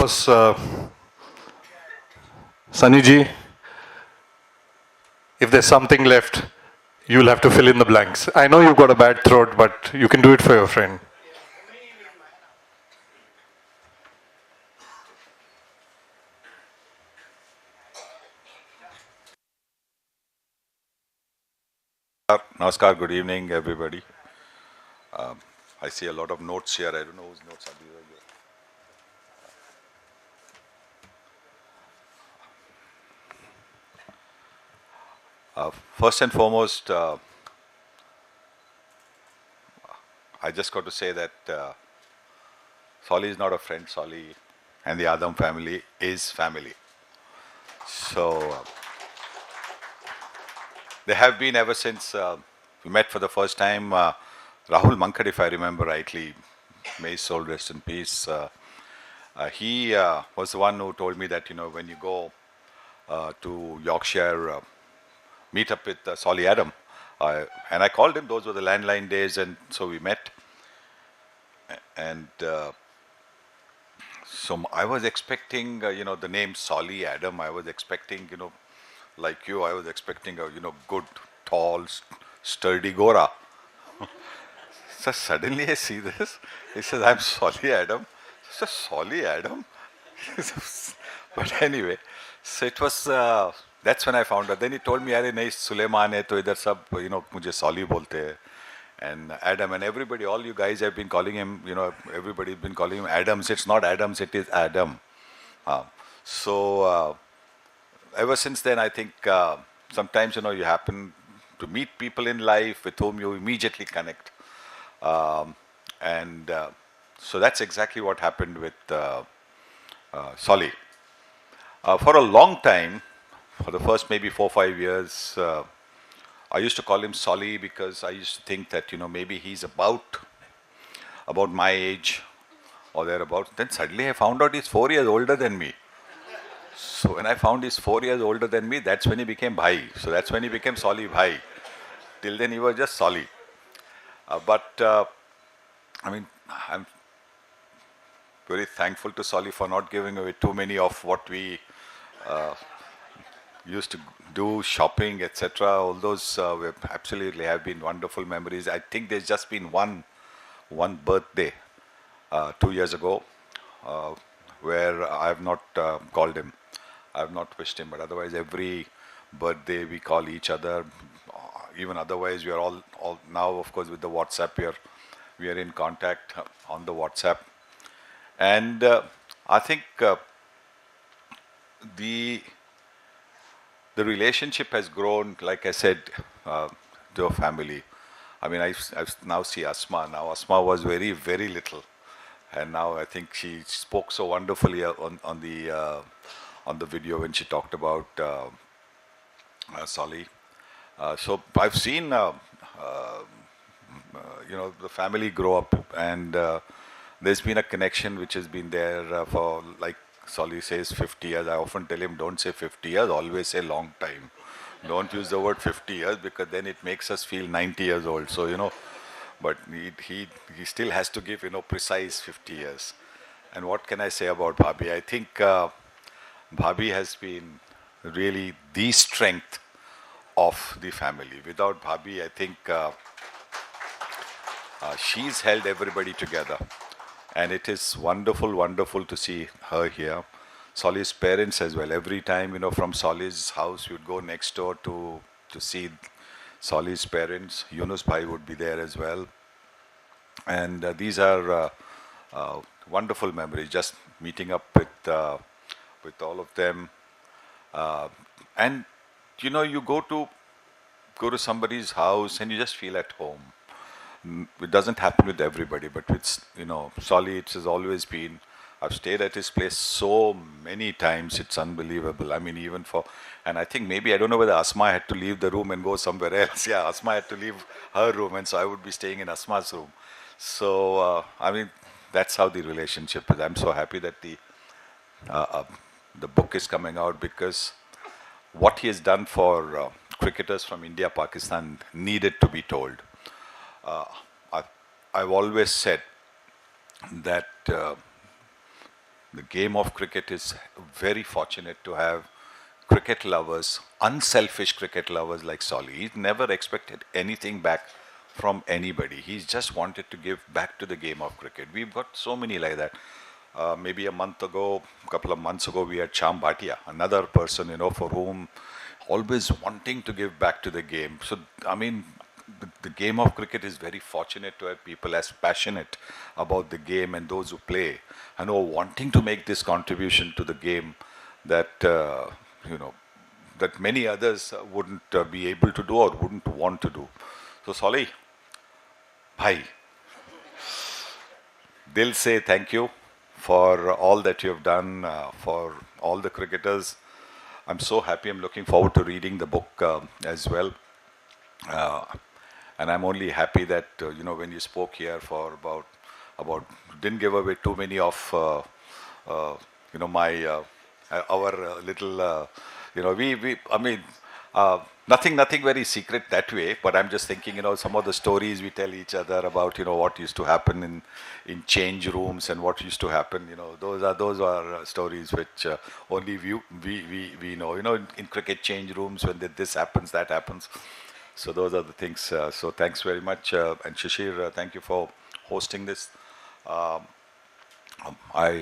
course, Sunny ji, if there's something left, you'll have to fill in the blanks. I know you've got a bad throat, but you can do it for your friend. Namaskar, good evening, everybody. I see a lot of notes here. I don't know whose notes are these. First and foremost, I just got to say that Solly is not a friend. Solly and the Adam family is family. So they have been ever since we met for the first time. Rahul Mankad, if I remember rightly, may his soul rest in peace. He was the one who told me that, when you go to Yorkshire, meet up with Solly Adam. And I called him, those were the landline days, and so we met. And so I was expecting, the name Solly Adam. I was expecting, like you, I was expecting a, good, tall, sturdy Gora. So suddenly I see this. He says, I'm Solly Adam. So Solly Adam? But anyway, so it was, that's when I found out. Then he told me, अरे नहीं सुलेमान है तो इधर सब, मुझे Solly बोलते हैं. And Adam and everybody, all you guys have been calling him, everybody's been calling him Adams. It's not Adams, it is Adam. So ever since then, I think sometimes, you happen to meet people in life with whom you immediately connect. And so that's exactly what happened with Solly. For a long time, for the first maybe 4 or 5 years, I used to call him Solly because I used to think that, maybe he's about my age or thereabouts. Then suddenly I found out he's 4 years older than me. So when I found he's 4 years older than me, that's when he became Bhai. So that's when he became Solly Bhai. Till then he was just Solly. I'm very thankful to Solly for not giving away too many of what we used to do, shopping, etc. All those absolutely have been wonderful memories. I think there's just been one birthday 2 years ago where I have not called him. I have not wished him, but otherwise every birthday we call each other. Even otherwise, we are all now, of course, with the WhatsApp, we are in contact on the WhatsApp. And I think the relationship has grown, like I said, to a family. I mean, I now see Asma. Now Asma was very, very little, and now I think she spoke so wonderfully on the video when she talked about Solly. So I've seen, the family grow up, and there's been a connection which has been there for, like Solly says, 50 years. I often tell him, don't say 50 years, always say long time. Don't use the word 50 years because then it makes us feel 90 years old. So, but he still has to give, precise 50 years. And what can I say about Bhabhi? I think Bhabhi has been really the strength of the family. Without Bhabhi, I think she's held everybody together. And it is wonderful, wonderful to see her here. Solly's parents as well. Every time, from Solly's house, we would go next door to see Solly's parents. Yunus Bhai would be there as well. And these are wonderful memories, just meeting up with all of them. And you go to somebody's house and you just feel at home. It doesn't happen with everybody, but with Solly, it has always been. I've stayed at his place so many times, it's unbelievable. I mean, and I think maybe, I don't know whether Asma had to leave the room and go somewhere else. Yeah, Asma had to leave her room, and so I would be staying in Asma's room. So, that's how the relationship is. I'm so happy that the book is coming out, because what he has done for cricketers from India, Pakistan needed to be told. I've always said that the game of cricket is very fortunate to have cricket lovers, unselfish cricket lovers like Solly. He never expected anything back from anybody. He just wanted to give back to the game of cricket. We've got so many like that. Maybe a couple of months ago, we had Cham Bhatia, another person, for whom always wanting to give back to the game. So, I mean, the game of cricket is very fortunate to have people as passionate about the game and those who play and who are wanting to make this contribution to the game that, that many others wouldn't be able to do or wouldn't want to do. So, Solly, bhai, they'll say thank you for all that you have done for all the cricketers. I'm so happy. I'm looking forward to reading the book as well. And I'm only happy that when you spoke here for about didn't give away too many of my our little we I mean nothing very secret that way, but I'm just thinking some of the stories we tell each other about what used to happen in change rooms and what used to happen, those are stories which only we know, in cricket change rooms when this happens, that happens. So those are the things. So thanks very much. And Shishir, thank you for hosting this. I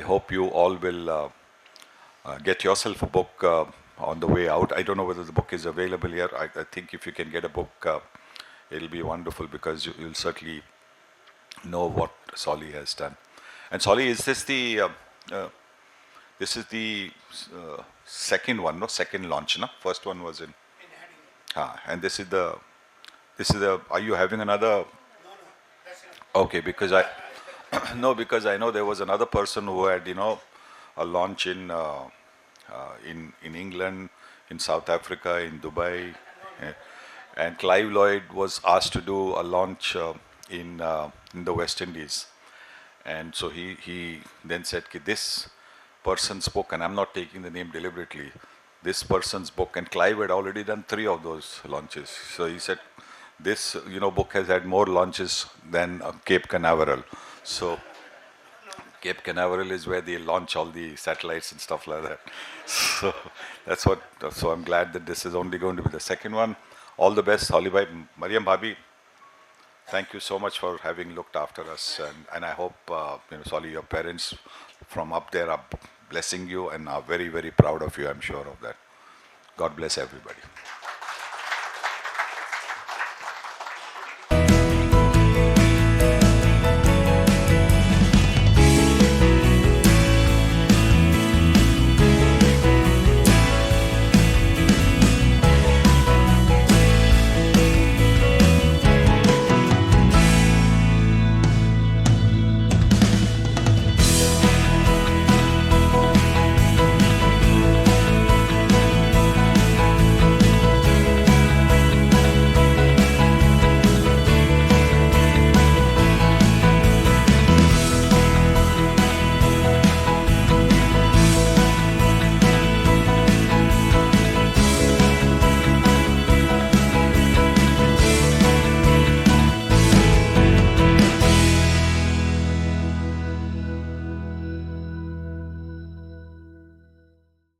hope you all will get yourself a book on the way out. I don't know whether the book is available here. I think if you can get a book, it'll be wonderful because you'll certainly know what Solly has done. And Solly, is this the second one, no? Second launch, no? First one was in. And this is the. Are you having another? Okay, because no, because I know there was another person who had a launch in England, in South Africa, in Dubai, and Clive Lloyd was asked to do a launch in the West Indies, and so he then said, "Ki this person's book," and I'm not taking the name deliberately. This person's book, and Clive had already done 3 of those launches. So he said, this book has had more launches than Cape Canaveral. So Cape Canaveral is where they launch all the satellites and stuff like that. So that's what. So I'm glad that this is only going to be the second one. All the best, Holly Bhai, Mariam Bhabi. Thank you so much for having looked after us, and I hope Solly, your parents from up there are blessing you and are very, very proud of you. I'm sure of that. God bless everybody.